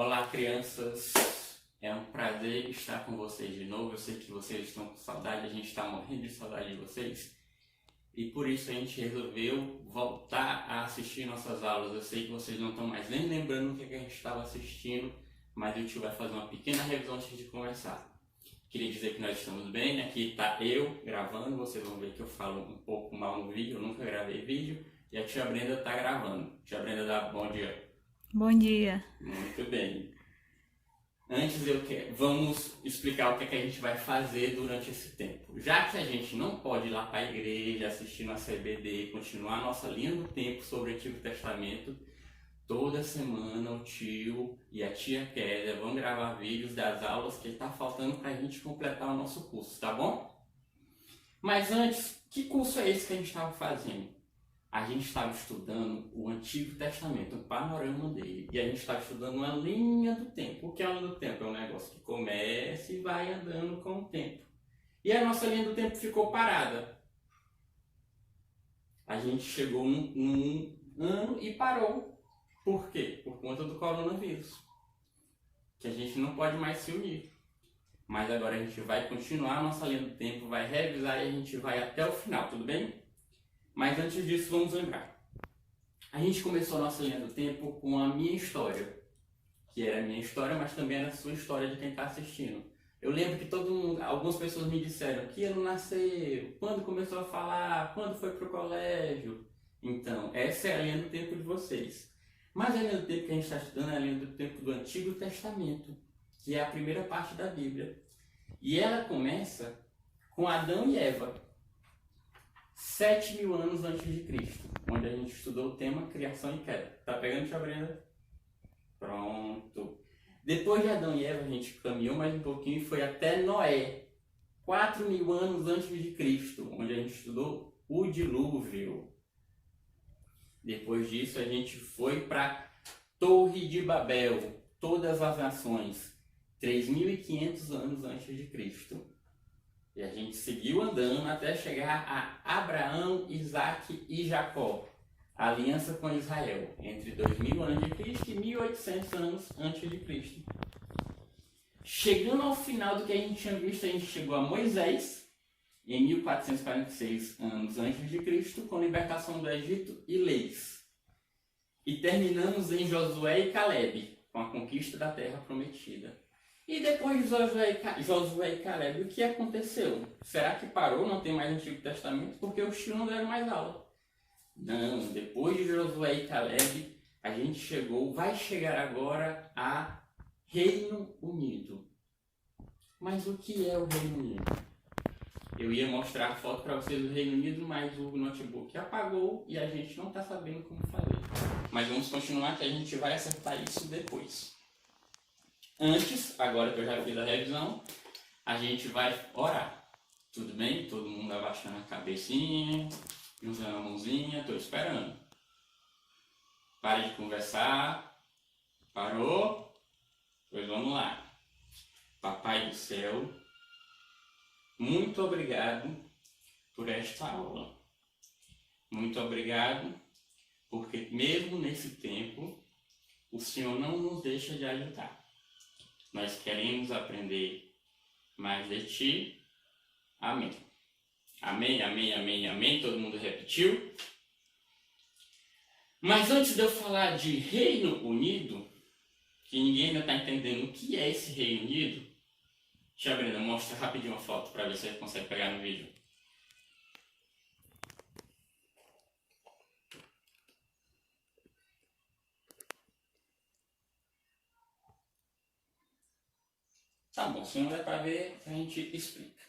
Olá, crianças! É um prazer estar com vocês de novo. Eu sei que vocês estão com saudade, a gente está morrendo de saudade de vocês. E por isso a gente resolveu voltar a assistir nossas aulas. Eu sei que vocês não estão mais nem lembrando o que a gente estava assistindo, mas o tio vai fazer uma pequena revisão antes de começar. Queria dizer que nós estamos bem. Aqui está eu gravando. Vocês vão ver que eu falo um pouco mal no vídeo. Eu nunca gravei vídeo. E a tia Brenda está gravando. Tia Brenda, dá bom dia. Bom dia. Muito bem. Antes vamos explicar o que é que a gente vai fazer durante esse tempo. Já que a gente não pode ir lá para a igreja, assistir na CBD, continuar a nossa linha do tempo sobre o Antigo Testamento, toda semana o tio e a tia Kézia vão gravar vídeos das aulas que está faltando para a gente completar o nosso curso, tá bom? Mas antes, que curso é esse que a gente estava fazendo? A gente estava estudando o Antigo Testamento, o panorama dele. E a gente estava estudando uma linha do tempo. O que é uma linha do tempo? É um negócio que começa e vai andando com o tempo. E a nossa linha do tempo ficou parada. A gente chegou num ano e parou. Por quê? Por conta do coronavírus. Que a gente não pode mais se unir. Mas agora a gente vai continuar a nossa linha do tempo, vai revisar e a gente vai até o final, tudo bem? Mas antes disso, vamos lembrar. A gente começou a nossa linha do tempo com a minha história. Que era a minha história, mas também era a sua história de quem está assistindo. Eu lembro que algumas pessoas me disseram que ele nasceu, quando começou a falar, quando foi para o colégio. Então, essa é a linha do tempo de vocês. Mas a linha do tempo que a gente está estudando é a linha do tempo do Antigo Testamento, que é a primeira parte da Bíblia. E ela começa com Adão e Eva. 7.000 anos antes de Cristo, onde a gente estudou o tema criação e queda. Tá pegando, tia Brenda? Pronto. Depois de Adão e Eva, a gente caminhou mais um pouquinho e foi até Noé. 4.000 anos antes de Cristo, onde a gente estudou o dilúvio. Depois disso, a gente foi para Torre de Babel, todas as nações. 3.500 anos antes de Cristo. E a gente seguiu andando até chegar a Abraão, Isaac e Jacó. A aliança com Israel, entre 2000 a.C. e 1800 anos antes de Cristo. Chegando ao final do que a gente tinha visto, a gente chegou a Moisés, em 1446 anos antes de Cristo, com libertação do Egito e leis. E terminamos em Josué e Caleb, com a conquista da terra prometida. E depois de Josué e Caleb, o que aconteceu? Será que parou, não tem mais Antigo Testamento? Porque os tios não deram mais aula. Não, depois de Josué e Caleb, a gente vai chegar agora a Reino Unido. Mas o que é o Reino Unido? Eu ia mostrar a foto para vocês do Reino Unido, mas o notebook apagou e a gente não está sabendo como fazer. Mas vamos continuar que a gente vai acertar isso depois. Antes, agora que eu já fiz a revisão, a gente vai orar. Tudo bem? Todo mundo abaixando a cabecinha, usando a mãozinha, estou esperando. Pare de conversar. Parou? Pois vamos lá. Papai do céu, muito obrigado por esta aula. Muito obrigado, porque mesmo nesse tempo, o Senhor não nos deixa de ajudar. Nós queremos aprender mais de Ti. Amém. Amém, amém, amém, amém. Todo mundo repetiu? Mas antes de eu falar de Reino Unido, que ninguém ainda está entendendo o que é esse Reino Unido, tia Brenda, mostra rapidinho uma foto para ver se você consegue pegar no vídeo. Tá bom, se não der para ver, a gente explica.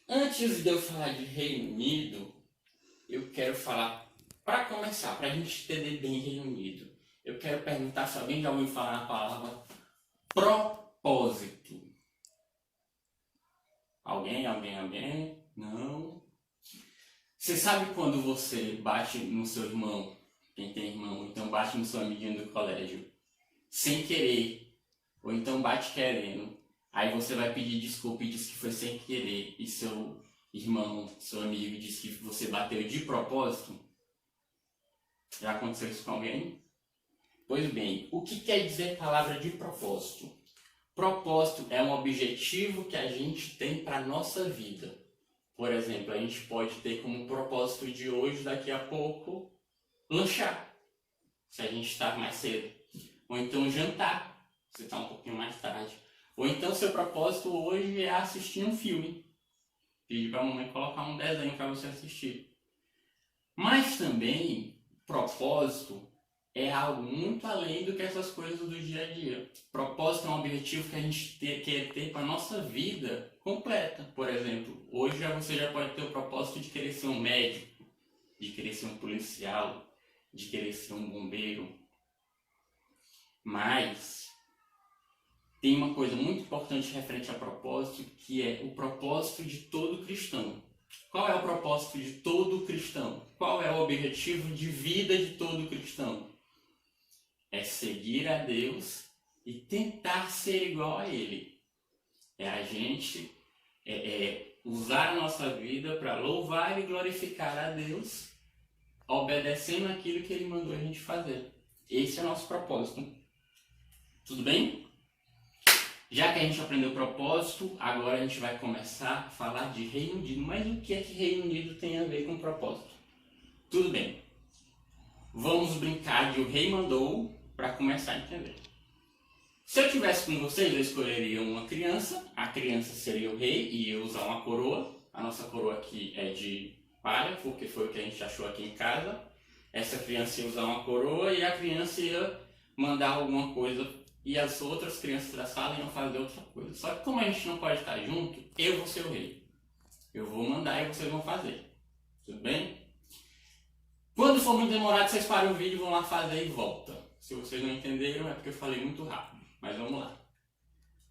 Antes de eu falar de Reino Unido, eu quero falar, para começar, para a gente entender bem Reino Unido, eu quero perguntar se alguém já ouviu falar a palavra propósito. Alguém? Não? Você sabe quando você bate no seu irmão, quem tem irmão, então bate no seu amiguinho do colégio, sem querer, ou então bate querendo. Aí você vai pedir desculpa e diz que foi sem querer. E seu irmão, seu amigo diz que você bateu de propósito. Já aconteceu isso com alguém? Pois bem, o que quer dizer a palavra de propósito? Propósito é um objetivo que a gente tem para a nossa vida. Por exemplo, a gente pode ter como propósito de hoje, daqui a pouco, lanchar, se a gente está mais cedo. Ou então jantar, se está um pouquinho mais tarde. Ou então seu propósito hoje é assistir um filme. Pedir para a mamãe colocar um desenho para você assistir. Mas também, propósito é algo muito além do que essas coisas do dia a dia. Propósito é um objetivo que a gente quer ter para a nossa vida completa. Por exemplo, hoje você já pode ter o propósito de querer ser um médico, de querer ser um policial, de querer ser um bombeiro. Mas tem uma coisa muito importante referente a propósito, que é o propósito de todo cristão. Qual é o propósito de todo cristão? Qual é o objetivo de vida de todo cristão? É seguir a Deus e tentar ser igual a Ele. É a gente usar a nossa vida para louvar e glorificar a Deus, obedecendo aquilo que Ele mandou a gente fazer. Esse é o nosso propósito. Tudo bem? Já que a gente aprendeu o propósito, agora a gente vai começar a falar de Reino Unido. Mas o que é que Reino Unido tem a ver com propósito? Tudo bem. Vamos brincar de O Rei Mandou para começar a entender. Se eu estivesse com vocês, eu escolheria uma criança. A criança seria o rei e eu usar uma coroa. A nossa coroa aqui é de palha, porque foi o que a gente achou aqui em casa. Essa criança ia usar uma coroa e a criança ia mandar alguma coisa e as outras crianças da sala iam fazer outra coisa. Só que como a gente não pode estar junto, eu vou ser o rei. Eu vou mandar e vocês vão fazer. Tudo bem? Quando for muito demorado, vocês param o vídeo, vão lá fazer e volta. Se vocês não entenderam, é porque eu falei muito rápido. Mas vamos lá.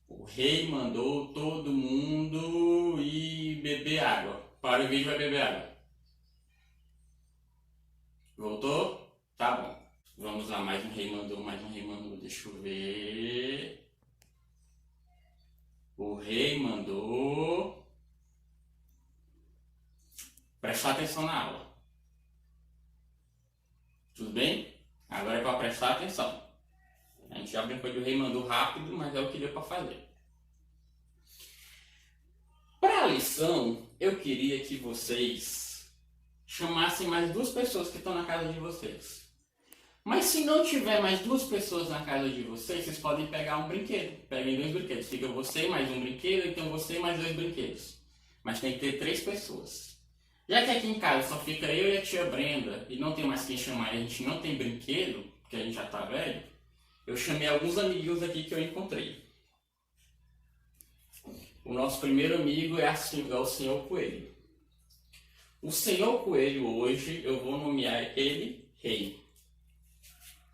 O rei mandou todo mundo ir beber água. Para o vídeo, vai beber água. Voltou? Tá bom. Vamos lá, mais um rei mandou, mais um rei mandou. Deixa eu ver. O rei mandou. Prestar atenção na aula. Tudo bem? Agora é para prestar atenção. A gente já brincou de o rei mandou rápido, mas é o que deu para fazer. Para a lição, eu queria que vocês chamassem mais 2 pessoas que estão na casa de vocês. Mas se não tiver mais 2 pessoas na casa de vocês, vocês podem pegar um brinquedo. Peguem 2 brinquedos. Fica você mais um brinquedo, então você mais 2 brinquedos. Mas tem que ter 3 pessoas. Já que aqui em casa só fica eu e a tia Brenda e não tem mais quem chamar e a gente não tem brinquedo, porque a gente já tá velho, eu chamei alguns amiguinhos aqui que eu encontrei. O nosso primeiro amigo é o Senhor Coelho. O Senhor Coelho hoje eu vou nomear ele rei.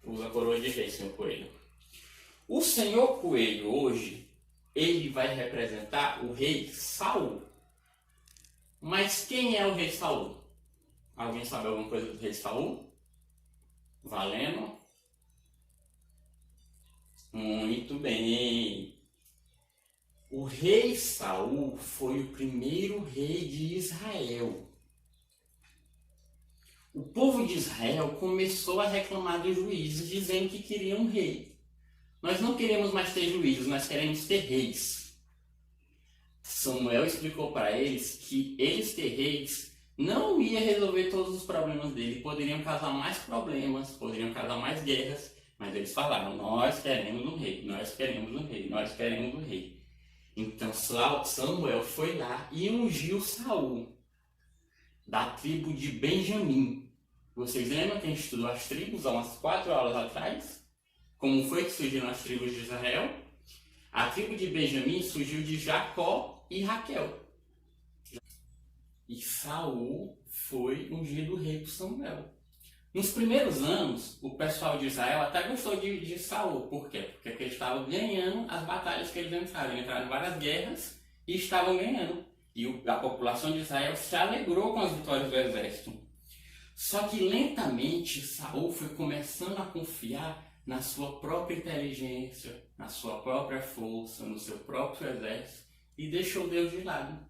Usa a coroa de rei, Senhor Coelho. O Senhor Coelho hoje, ele vai representar o rei Saul. Mas quem é o rei Saul? Alguém sabe alguma coisa do rei Saul? Valendo? Muito bem. O rei Saul foi o primeiro rei de Israel. O povo de Israel começou a reclamar dos juízes, dizendo que queriam um rei. Nós não queremos mais ter juízes, nós queremos ter reis. Samuel explicou para eles que eles ter reis não ia resolver todos os problemas dele, poderiam causar mais problemas, poderiam causar mais guerras, mas eles falaram, nós queremos um rei, nós queremos um rei, nós queremos um rei. Então Samuel foi lá e ungiu Saul, da tribo de Benjamim. Vocês lembram que a gente estudou as tribos há umas 4 aulas atrás? Como foi que surgiram as tribos de Israel? A tribo de Benjamim surgiu de Jacó e Raquel. E Saul foi ungido rei por Samuel. Nos primeiros anos, o pessoal de Israel até gostou de Saul. Por quê? Porque eles estavam ganhando as batalhas que eles entraram. Eles entraram em várias guerras e estavam ganhando. E a população de Israel se alegrou com as vitórias do exército. Só que lentamente Saul foi começando a confiar na sua própria inteligência, na sua própria força, no seu próprio exército e deixou Deus de lado.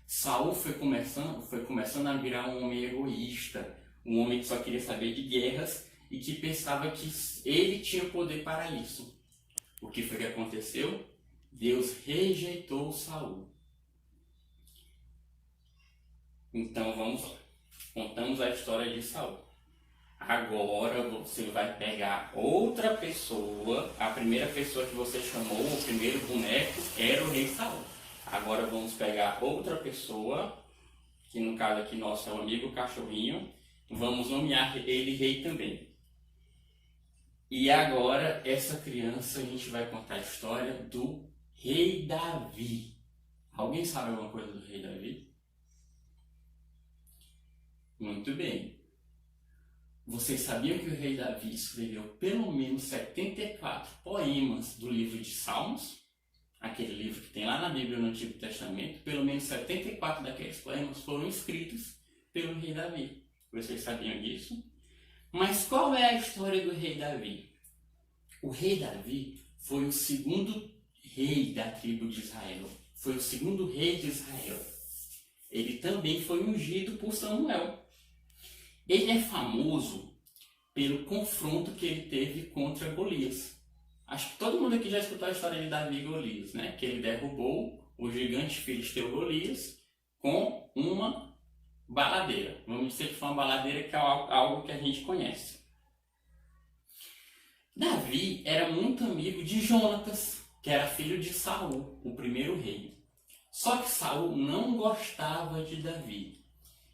Saul foi começando a virar um homem egoísta, um homem que só queria saber de guerras e que pensava que ele tinha poder para isso. O que foi que aconteceu? Deus rejeitou Saul. Então vamos lá. Contamos a história de Saul. Agora você vai pegar outra pessoa. A primeira pessoa que você chamou, o primeiro boneco, era o rei Saul. Agora vamos pegar outra pessoa, que no caso aqui nosso é o amigo cachorrinho. Vamos nomear ele rei também. E agora essa criança a gente vai contar a história do rei Davi. Alguém sabe alguma coisa do rei Davi? Muito bem. Vocês sabiam que o rei Davi escreveu pelo menos 74 poemas do livro de Salmos? Aquele livro que tem lá na Bíblia no Antigo Testamento. Pelo menos 74 daqueles poemas foram escritos pelo rei Davi. Vocês sabiam disso? Mas qual é a história do rei Davi? O rei Davi foi o segundo rei da tribo de Israel. Foi o segundo rei de Israel. Ele também foi ungido por Samuel. Ele é famoso pelo confronto que ele teve contra Golias. Acho que todo mundo aqui já escutou a história de Davi e Golias, né? Que ele derrubou o gigante filisteu Golias com uma baladeira. Vamos dizer que foi uma baladeira, que é algo que a gente conhece. Davi era muito amigo de Jonatas, que era filho de Saul, o primeiro rei. Só que Saul não gostava de Davi.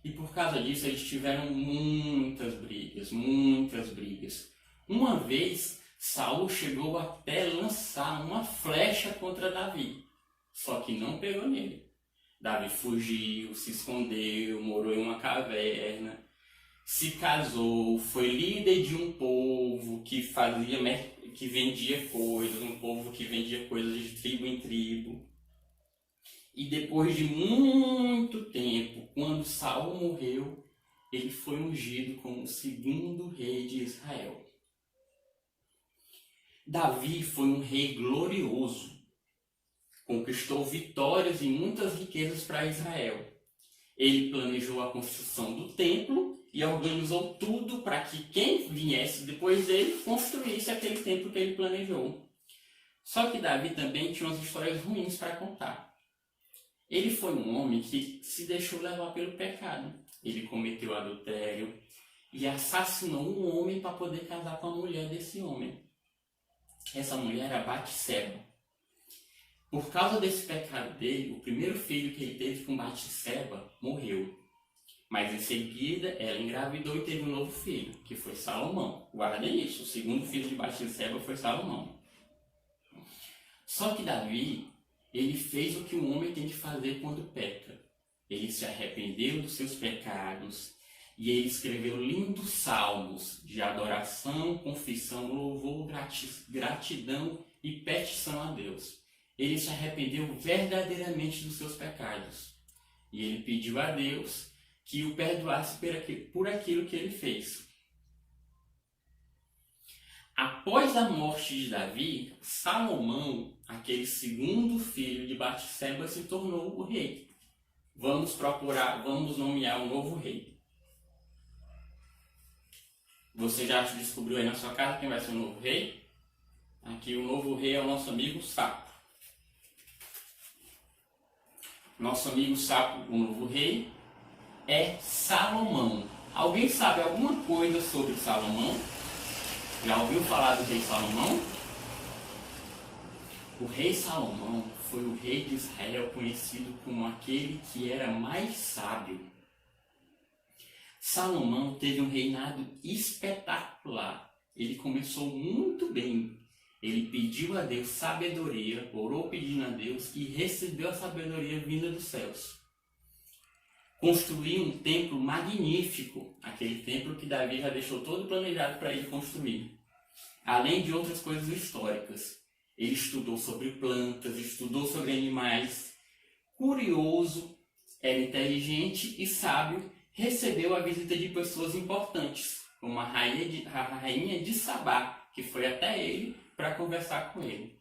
E por causa disso eles tiveram muitas brigas, muitas brigas. Uma vez, Saul chegou até lançar uma flecha contra Davi, só que não pegou nele. Davi fugiu, se escondeu, morou em uma caverna, se casou, foi líder de um povo que vendia coisas, um povo que vendia coisas de tribo em tribo. E depois de muito tempo, quando Saul morreu, ele foi ungido como o segundo rei de Israel. Davi foi um rei glorioso, conquistou vitórias e muitas riquezas para Israel. Ele planejou a construção do templo e organizou tudo para que quem viesse depois dele construísse aquele templo que ele planejou. Só que Davi também tinha umas histórias ruins para contar. Ele foi um homem que se deixou levar pelo pecado. Ele cometeu adultério e assassinou um homem para poder casar com a mulher desse homem. Essa mulher era Batseba. Por causa desse pecado dele, o primeiro filho que ele teve com Batseba morreu. Mas em seguida, ela engravidou e teve um novo filho, que foi Salomão. Guardem isso, o segundo filho de Batseba foi Salomão. Só que Davi, ele fez o que um homem tem que fazer quando peca. Ele se arrependeu dos seus pecados e ele escreveu lindos salmos de adoração, confissão, louvor, gratidão e petição a Deus. Ele se arrependeu verdadeiramente dos seus pecados. E ele pediu a Deus que o perdoasse por aquilo que ele fez. Após a morte de Davi, Salomão, aquele segundo filho de Batseba, se tornou o rei. Vamos nomear um novo rei. Você já descobriu aí na sua casa quem vai ser o novo rei? Aqui o novo rei é o nosso amigo Sapo. Nosso amigo Sapo, o novo rei, é Salomão. Alguém sabe alguma coisa sobre Salomão? Já ouviu falar do rei Salomão? O rei Salomão foi o rei de Israel conhecido como aquele que era mais sábio. Salomão teve um reinado espetacular. Ele começou muito bem. Ele pediu a Deus sabedoria, orou pedindo a Deus e recebeu a sabedoria vinda dos céus. Construiu um templo magnífico, aquele templo que Davi já deixou todo planejado para ele construir. Além de outras coisas históricas. Ele estudou sobre plantas, estudou sobre animais. Curioso, era inteligente e sábio, recebeu a visita de pessoas importantes, como a rainha de Sabá, que foi até ele para conversar com ele.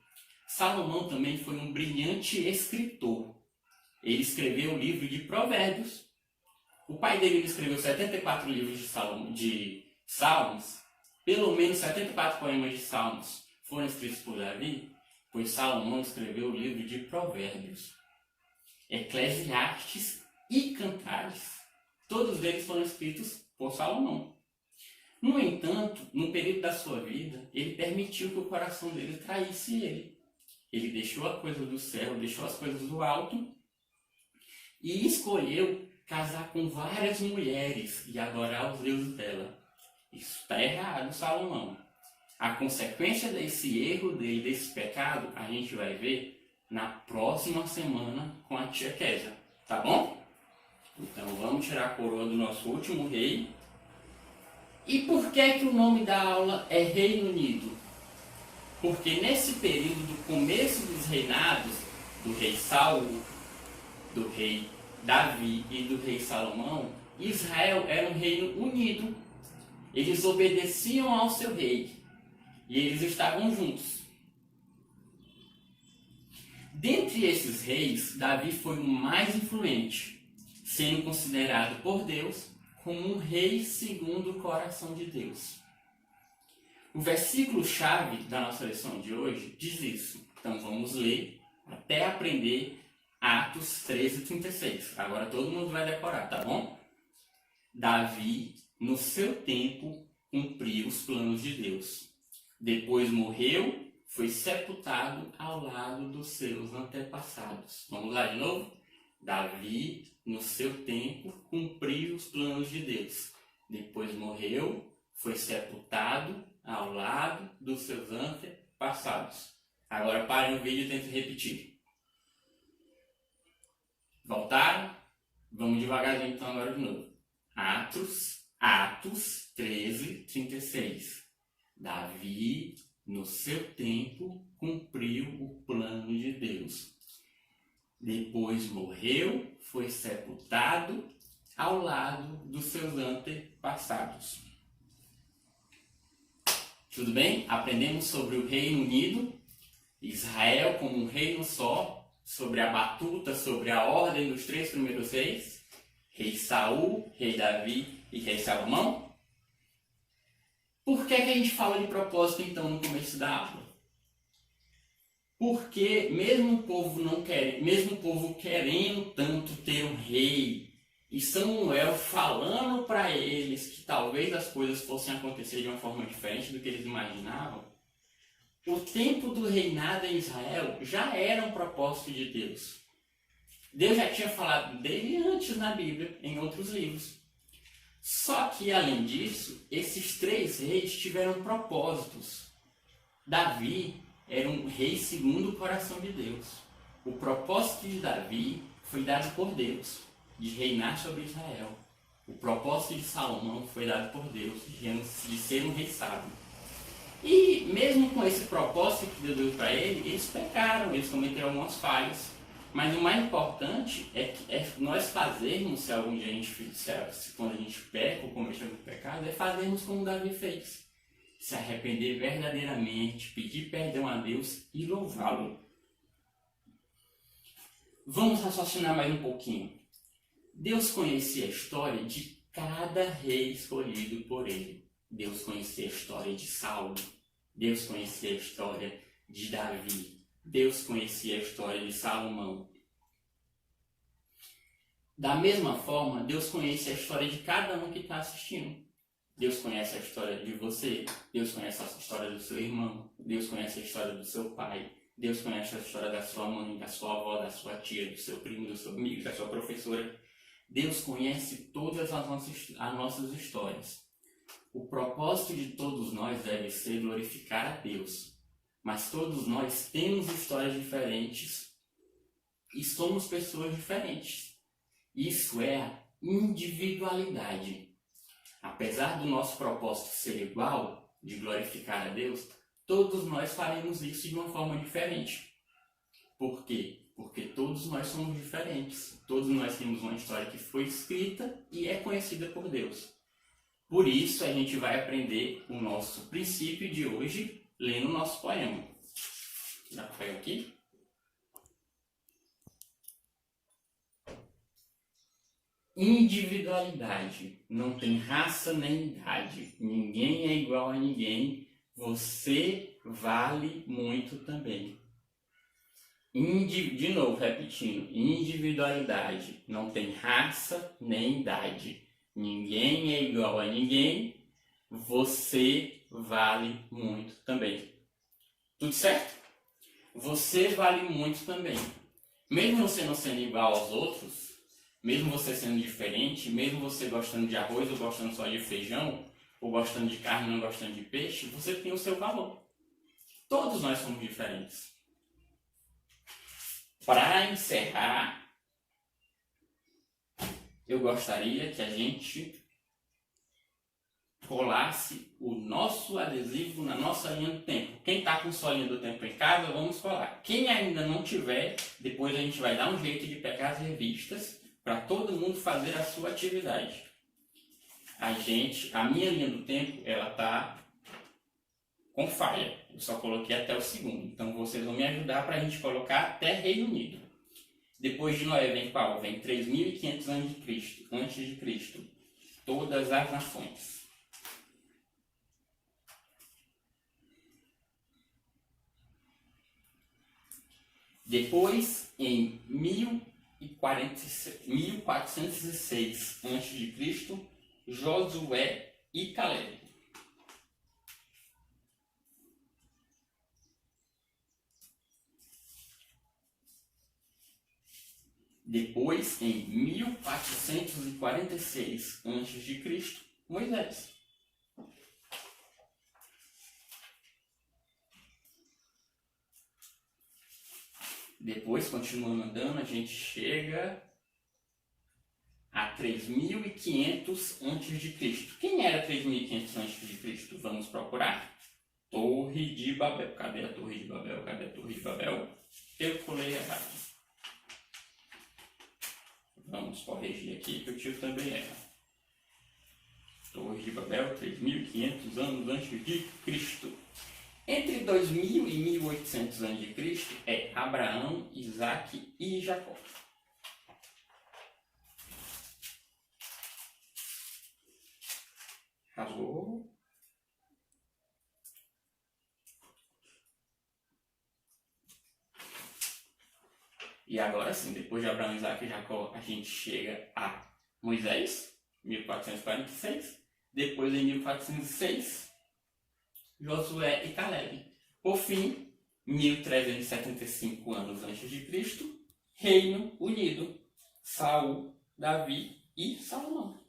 Salomão também foi um brilhante escritor. Ele escreveu o livro de Provérbios. O pai dele escreveu 74 livros de Salmos. pelo menos 74 poemas de Salmos foram escritos por Davi, pois Salomão escreveu o livro de Provérbios, Eclesiastes e Cantares. Todos eles foram escritos por Salomão. No entanto, no período da sua vida, ele permitiu que o coração dele traísse ele. Ele deixou a coisa do céu, deixou as coisas do alto e escolheu casar com várias mulheres e adorar os deuses dela. Isso está errado, Salomão. A consequência desse erro dele, desse pecado, a gente vai ver na próxima semana com a tia Kézia, tá bom? Então vamos tirar a coroa do nosso último rei. E por que o nome da aula é Reino Unido? Porque nesse período do começo dos reinados, do rei Saul, do rei Davi e do rei Salomão, Israel era um reino unido. Eles obedeciam ao seu rei e eles estavam juntos. Dentre esses reis, Davi foi o mais influente, sendo considerado por Deus como um rei segundo o coração de Deus. O versículo-chave da nossa lição de hoje diz isso. Então vamos ler até aprender Atos 13:36. Agora todo mundo vai decorar, tá bom? Davi, no seu tempo, cumpriu os planos de Deus. Depois morreu, foi sepultado ao lado dos seus antepassados. Vamos lá de novo? Davi, no seu tempo, cumpriu os planos de Deus. Depois morreu, foi sepultado ao lado dos seus antepassados. Agora parem o vídeo e tentem repetir. Voltaram? Vamos devagarzinho então agora de novo. Atos 13:36. Davi, no seu tempo, cumpriu o plano de Deus. Depois morreu, foi sepultado ao lado dos seus antepassados. Tudo bem? Aprendemos sobre o Reino Unido, Israel como um reino só, sobre a batuta, sobre a ordem dos 3 primeiros reis, rei Saul, rei Davi e rei Salomão. Por que a gente fala de propósito então no começo da aula? Porque mesmo o povo querendo tanto ter um rei, e Samuel falando para eles que talvez as coisas fossem acontecer de uma forma diferente do que eles imaginavam, o tempo do reinado em Israel já era um propósito de Deus. Deus já tinha falado dele antes na Bíblia, em outros livros. Só que, além disso, esses 3 reis tiveram propósitos. Davi era um rei segundo o coração de Deus. O propósito de Davi foi dado por Deus, de reinar sobre Israel. O propósito de Salomão foi dado por Deus, de ser um rei sábio. E mesmo com esse propósito que Deus deu para ele, eles pecaram, eles cometeram algumas falhas. Mas o mais importante é nós fazermos, se algum dia a gente quando a gente peca ou comete algum pecado, é fazermos como Davi fez. Se arrepender verdadeiramente, pedir perdão a Deus e louvá-lo. Vamos raciocinar mais um pouquinho. Deus conhecia a história de cada rei escolhido por ele. Deus conhecia a história de Saul. Deus conhecia a história de Davi. Deus conhecia a história de Salomão. Da mesma forma, Deus conhece a história de cada um que está assistindo. Deus conhece a história de você. Deus conhece a história do seu irmão. Deus conhece a história do seu pai. Deus conhece a história da sua mãe, da sua avó, da sua tia, do seu primo, do seu amigo, da sua professora. Deus conhece todas as nossas histórias. O propósito de todos nós deve ser glorificar a Deus. Mas todos nós temos histórias diferentes e somos pessoas diferentes. Isso é a individualidade. Apesar do nosso propósito ser igual, de glorificar a Deus, todos nós faremos isso de uma forma diferente. Por quê? Porque todos nós somos diferentes. Todos nós temos uma história que foi escrita e é conhecida por Deus. Por isso, a gente vai aprender o nosso princípio de hoje lendo o nosso poema. Dá para pegar aqui? Individualidade. Não tem raça nem idade. Ninguém é igual a ninguém. Você vale muito também. De novo, repetindo. Individualidade. Não tem raça nem idade. Ninguém é igual a ninguém. Você vale muito também. Tudo certo? Você vale muito também. Mesmo você não sendo igual aos outros, mesmo você sendo diferente, mesmo você gostando de arroz ou gostando só de feijão, ou gostando de carne e não gostando de peixe, você tem o seu valor. Todos nós somos diferentes. Para encerrar, eu gostaria que a gente colasse o nosso adesivo na nossa linha do tempo. Quem está com sua linha do tempo em casa, vamos colar. Quem ainda não tiver, depois a gente vai dar um jeito de pegar as revistas para todo mundo fazer a sua atividade. A minha linha do tempo, ela está com falha. Eu só coloquei até o segundo. Então vocês vão me ajudar para a gente colocar até Reino Unido. Depois de Noé vem qual? Vem 3.500 antes de Cristo. Todas as nações. Depois, em 1406 a.C., Josué e Caleb. Depois, em 1446 a.C., Moisés. Depois, continuando andando, a gente chega a 3.500 a.C. Quem era 3.500 a.C.? Vamos procurar. Torre de Babel. Cadê a Torre de Babel? Cadê a Torre de Babel? Eu colei errado. Vamos corrigir aqui que o tio também erra. Torre de Babel, 3.500 anos antes de Cristo. Entre 2000 e 1800 a.C. é Abraão, Isaac e Jacó. Rasgou. E agora sim, depois de Abraão, Isaac e Jacó, a gente chega a Moisés, 1446. Depois, em 1406, Josué e Caleb. Por fim, 1375 anos antes de Cristo, Reino Unido, Saul, Davi e Salomão.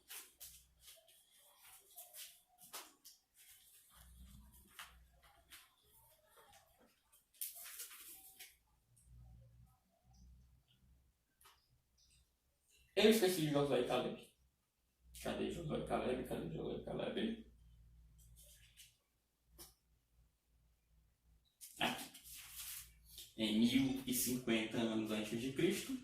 Eu esqueci de Josué e Caleb. Cadê Josué e Caleb? Cadê Josué e Caleb? Aqui. Em 1050 anos antes de Cristo,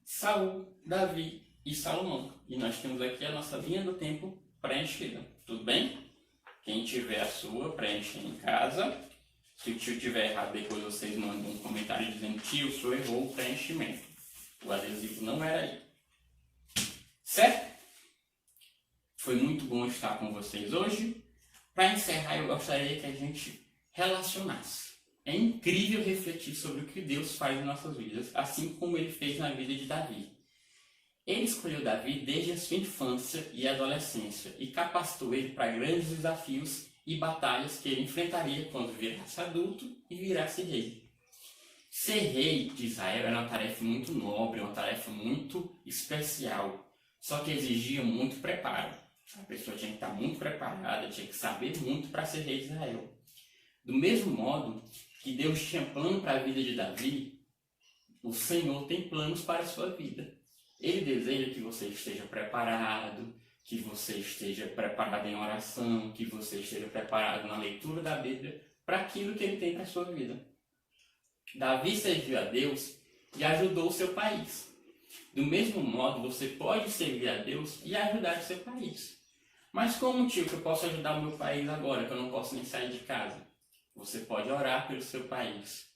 Saul, Davi e Salomão. E nós temos aqui a nossa linha do tempo preenchida. Tudo bem? Quem tiver a sua, preencha em casa. Se o tio tiver errado, depois vocês mandam um comentário dizendo: tio, o senhor errou o preenchimento. O adesivo não era aí. Certo? Foi muito bom estar com vocês hoje. Para encerrar, eu gostaria que a gente relacionasse. É incrível refletir sobre o que Deus faz em nossas vidas, assim como Ele fez na vida de Davi. Ele escolheu Davi desde a sua infância e adolescência e capacitou ele para grandes desafios e batalhas que ele enfrentaria quando virasse adulto e virasse rei. Ser rei de Israel era uma tarefa muito nobre, uma tarefa muito especial, só que exigia muito preparo. A pessoa tinha que estar muito preparada, tinha que saber muito para ser rei de Israel. Do mesmo modo que Deus tinha plano para a vida de Davi, o Senhor tem planos para a sua vida. Ele deseja que você esteja preparado, que você esteja preparado em oração, que você esteja preparado na leitura da Bíblia para aquilo que Ele tem para a sua vida. Davi serviu a Deus e ajudou o seu país. Do mesmo modo, você pode servir a Deus e ajudar o seu país. Mas como, tio, que eu posso ajudar o meu país agora, que eu não posso nem sair de casa? Você pode orar pelo seu país.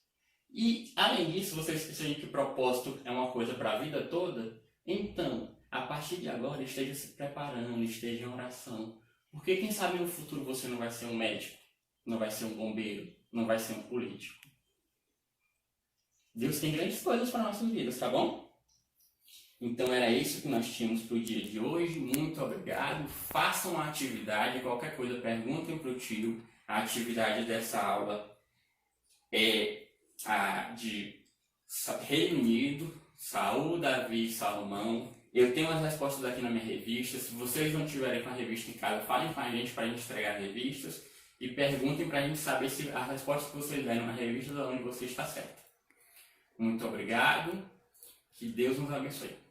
E, além disso, vocês esqueceram que propósito é uma coisa para a vida toda? Então, a partir de agora, esteja se preparando, esteja em oração. Porque quem sabe no futuro você não vai ser um médico, não vai ser um bombeiro, não vai ser um político. Deus tem grandes coisas para nossas vidas, tá bom? Então era isso que nós tínhamos para o dia de hoje. Muito obrigado. Façam a atividade. Qualquer coisa, perguntem para o tio. A atividade dessa aula é a de Reino Unido, Saul, Davi e Salomão. Eu tenho as respostas aqui na minha revista. Se vocês não tiverem com a revista em casa, falem com a gente para a gente entregar revistas e perguntem para a gente saber se a resposta que vocês deram na revista é onde você está certo. Muito obrigado. Que Deus nos abençoe.